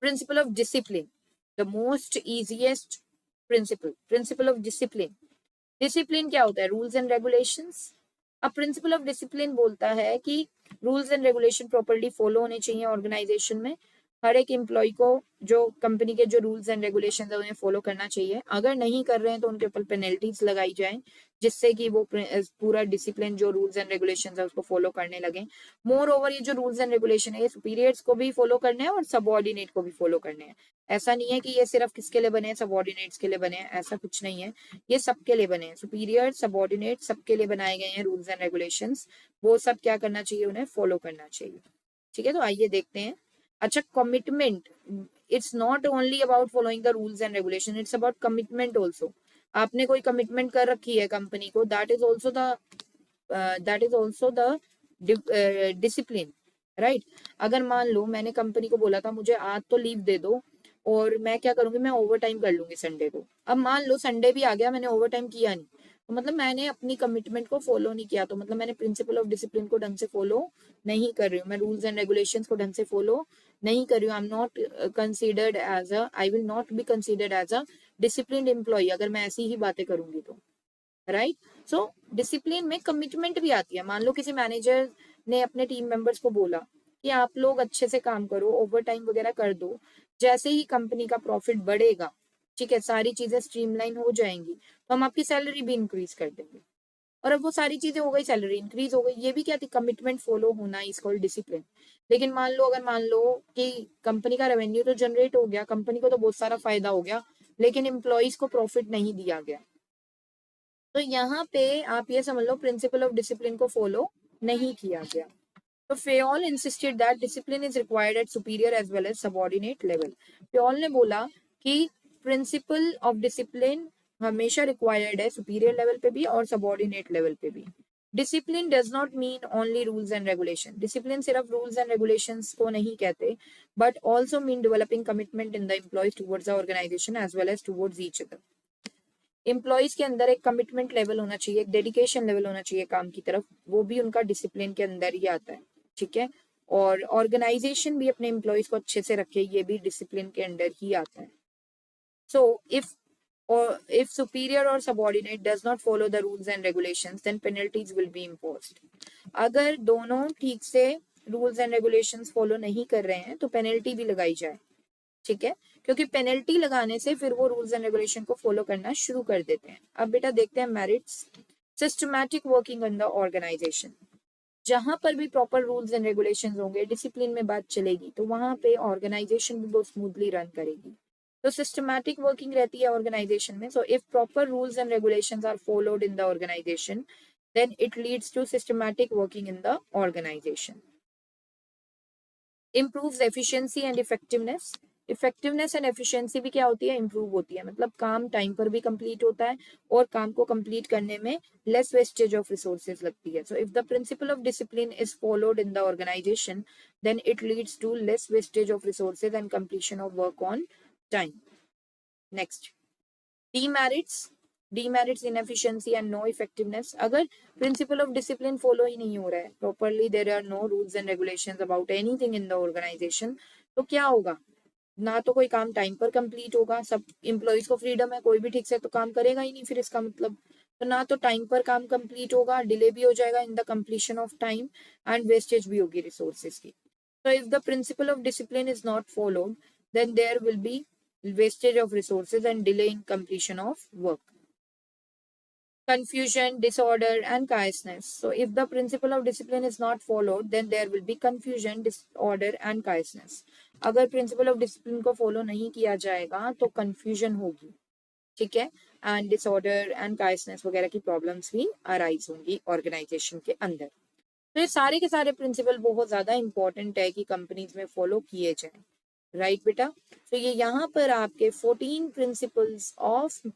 Principal of discipline, the most easiest principal of discipline. Discipline क्या होता है? Rules and regulations. अब principal of discipline बोलता है कि rules and regulation properly follow होने चाहिए ऑर्गेनाइजेशन में। हर एक एम्प्लॉय को जो कंपनी के जो रूल्स एंड रेगुलेशंस है उन्हें फॉलो करना चाहिए। अगर नहीं कर रहे हैं तो उनके ऊपर पेनल्टीज लगाई जाए, जिससे कि वो पूरा डिसिप्लिन जो रूल्स एंड रेगुलेशंस है उसको फॉलो करने लगे। मोर ओवर ये जो रूल्स एंड रेगुलेशन है ये सुपीरियर्स को भी फॉलो करने हैं और सबऑर्डिनेट को भी फॉलो करने हैं। ऐसा नहीं है कि ये सिर्फ किसके लिए बने हैं, सबऑर्डिनेट्स के लिए बने हैं, ऐसा कुछ नहीं है। ये सबके लिए बने हैं, सुपीरियर सबऑर्डिनेट सबके लिए बनाए गए हैं रूल्स एंड रेगुलेशंस। वो सब क्या करना चाहिए? उन्हें फॉलो करना चाहिए। ठीक है, तो आइए देखते हैं। अच्छा, commitment, it's not only about following the rules and regulation, it's about commitment also. आपने कोई कमिटमेंट कर रखी है कंपनी को, that is also the discipline, right. अगर मान लो मैंने कंपनी को बोला था मुझे आज तो लीव दे दो, और मैं क्या करूंगी, मैं ओवर टाइम कर लूंगी संडे को। अब मान लो संडे भी आ गया, मैंने ओवर टाइम किया नहीं, तो मतलब मैंने अपनी कमिटमेंट को फॉलो नहीं किया, तो मतलब मैंने प्रिंसिपल ऑफ डिसिप्लिन को ढंग से फॉलो नहीं कर रही हूँ, मैं रूल्स एंड रेगुलेशंस को ढंग से फॉलो नहीं कर रही हूँ। I am not considered as a, I will not be considered as a disciplined employee अगर मैं ऐसी ही बातें करूंगी तो, राइट। सो डिसिप्लिन में कमिटमेंट भी आती है। मान लो किसी मैनेजर ने अपने टीम मेंबर्स को बोला कि आप लोग अच्छे से काम करो, ओवर टाइम वगैरह कर दो, जैसे ही कंपनी का प्रॉफिट बढ़ेगा, ठीक है, सारी चीजें स्ट्रीमलाइन हो जाएंगी, तो हम आपकी सैलरी भी इंक्रीज कर देंगे। और अब वो सारी चीजें हो गई, सैलरी इंक्रीज हो गई, ये भी क्या थी? कमिटमेंट फॉलो होना, इज कॉल्ड डिसिप्लिन। लेकिन मान लो कि कंपनी का रेवेन्यू तो जनरेट हो गया, कंपनी को तो बहुत सारा फायदा हो गया, लेकिन एम्प्लॉयज को प्रॉफिट नहीं दिया गया, तो यहाँ पे आप ये समझ लो प्रिंसिपल ऑफ डिसिप्लिन को फॉलो नहीं किया गया। तो Fayol insisted that discipline is required at superior as well as subordinate level. Fayol ने बोला कि प्रिंसिपल ऑफ डिसिप्लिन हमेशा रिक्वायर्ड है सुपीरियर लेवल पे भी और सबऑर्डिनेट लेवल पे भी। Discipline does not mean only rules and regulation, discipline सिर्फ रूल्स एंड रेगुलेशंस को नहीं कहते, but also mean developing commitment in the employees towards the organisation as well as towards each other. Employees के अंदर एक commitment level होना चाहिए, एक डेडिकेशन लेवल होना चाहिए काम की तरफ, वो भी उनका डिसिप्लिन के अंदर ही आता है, ठीक है। और ऑर्गेनाइजेशन भी अपने एम्प्लॉयज को अच्छे से रखे, ये भी डिसिप्लिन के अंडर ही आता है। सो if superior or subordinate does not follow the rules and regulations, then penalties will be imposed. अगर दोनों ठीक से रूल्स एंड रेगुलेशंस फॉलो नहीं कर रहे हैं तो पेनल्टी भी लगाई जाए, ठीक है, क्योंकि पेनल्टी लगाने से फिर वो रूल्स एंड रेगुलेशन को फॉलो करना शुरू कर देते हैं। अब बेटा देखते हैं merits. Systematic working in the organisation, जहां पर भी प्रॉपर रूल्स एंड रेगुलेशंस होंगे, डिसिप्लिन में बात चलेगी, तो वहां पे ऑर्गेनाइजेशन भी बहुत स्मूथली रन करेगी। तो सिस्टमैटिक वर्किंग रहती है ऑर्गेनाइजेशन में। So if proper rules and regulations are followed in the organisation, then it leads to systematic working in the organisation. Improves efficiency and effectiveness, effectiveness and efficiency भी क्या होती है? Improve होती है, मतलब काम टाइम पर भी कंप्लीट होता है और काम को कंप्लीट करने में लेस वेस्टेज ऑफ रिसोर्सेज लगती है। So if the principle of discipline is followed in the organisation, then it leads to less wastage of resources and completion of work on time. Next, demerits, demerits inefficiency and no effectiveness. अगर principle of discipline follow ही नहीं हो रहा है properly, there are no rules and regulations about anything in the organisation, तो क्या होगा? ना तो कोई काम टाइम पर कंप्लीट होगा, सब एम्प्लॉयज को फ्रीडम है, कोई भी ठीक से तो काम करेगा ही नहीं, फिर इसका मतलब तो ना तो टाइम पर काम कंप्लीट होगा, डिले भी हो जाएगा in the completion of time, and wastage भी होगी रिसोर्सेज की। So if the principle of discipline is not followed, then there will be wastage of resources and delay in completion of work. Confusion, disorder, and chaosness. So if the principle of discipline is not followed, then there will be confusion, disorder, and chaosness. अगर principle of discipline को follow नहीं किया जाएगा तो confusion होगी, ठीक है, and disorder and chaosness वगैरह की problems भी arise होंगी organization के अंदर। तो ये सारे के सारे प्रिंसिपल बहुत ज्यादा इंपॉर्टेंट है कि कंपनीज में फॉलो किए जाएं, राइट बेटा। तो ये यहाँ पर आपके 14 principles of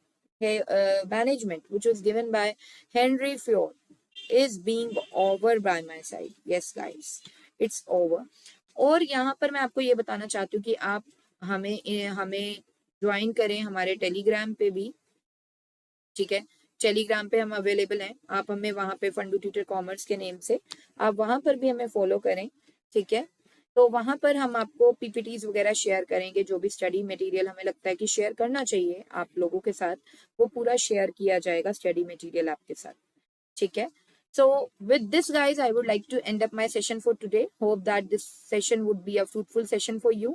management which was given by Henry Fayol is being over by my side. Yes guys, it's over. और यहाँ पर मैं आपको ये बताना चाहती हूँ कि आप हमें हमें ज्वाइन करें हमारे टेलीग्राम पे भी, ठीक है। टेलीग्राम पे हम अवेलेबल हैं, आप हमें वहां पे फंडू ट्यूटर कॉमर्स के नेम से आप वहां पर भी हमें फॉलो करें, ठीक है। तो वहां पर हम आपको पीपीटीज वगैरह शेयर करेंगे, जो भी स्टडी मटेरियल हमें लगता है कि शेयर करना चाहिए आप लोगों के साथ, वो पूरा शेयर किया जाएगा स्टडी मटेरियल आपके साथ, ठीक है। So with this guys, I would like to end up my session for today. Hope that this session would be a fruitful session for you.